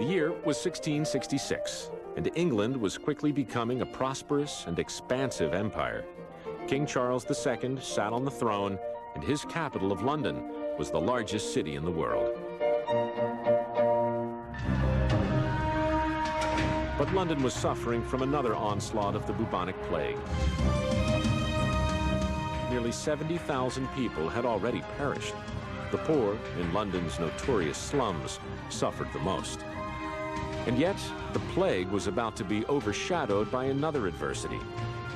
year was 1666, and England was quickly becoming a prosperous and expansive empire. King Charles II sat on the throne, and his capital of London was the largest city in the world. But London was suffering from another onslaught of the bubonic plague. Nearly 70,000 people had already perished. The poor in London's notorious slums suffered the most. And yet, the plague was about to be overshadowed by another adversity,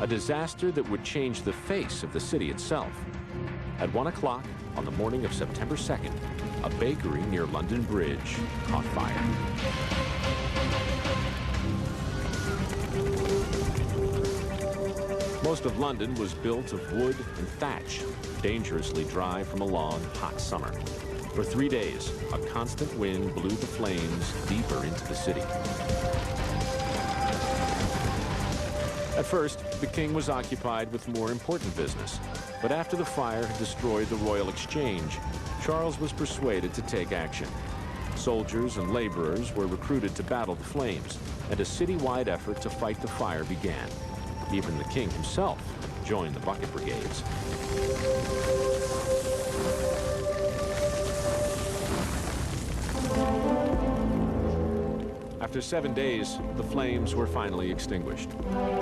a disaster that would change the face of the city itself. At 1 o'clock on the morning of September 2nd, a bakery near London Bridge caught fire. Most of London was built of wood and thatch, dangerously dry from a long, hot summer. For 3 days, a constant wind blew the flames deeper into the city. At first, the king was occupied with more important business, but after the fire had destroyed the Royal Exchange, Charles was persuaded to take action. Soldiers and laborers were recruited to battle the flames, and a citywide effort to fight the fire began. Even the king himself joined the bucket brigades. After 7 days, the flames were finally extinguished.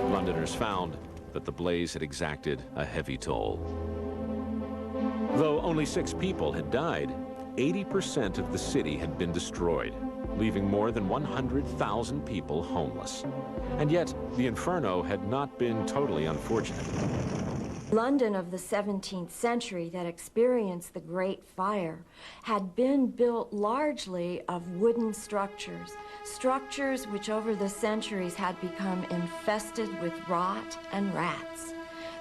Londoners found that the blaze had exacted a heavy toll. Though only 6 people had died, 80% of the city had been destroyed, leaving more than 100,000 people homeless. And yet, the inferno had not been totally unfortunate. London of the 17th century that experienced the Great Fire had been built largely of wooden structures, structures which over the centuries had become infested with rot and rats.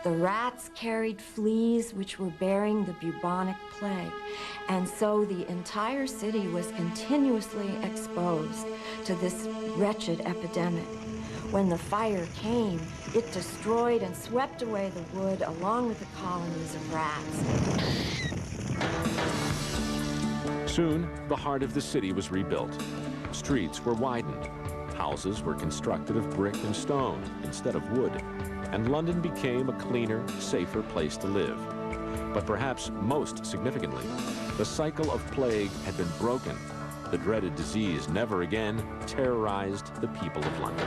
The rats carried fleas which were bearing the bubonic plague, and so the entire city was continuously exposed to this wretched epidemic. When the fire came, it destroyed and swept away the wood along with the colonies of rats. Soon, the heart of the city was rebuilt. Streets were widened. Houses were constructed of brick and stone instead of wood. And London became a cleaner, safer place to live. But perhaps most significantly, the cycle of plague had been broken. The dreaded disease never again terrorized the people of London.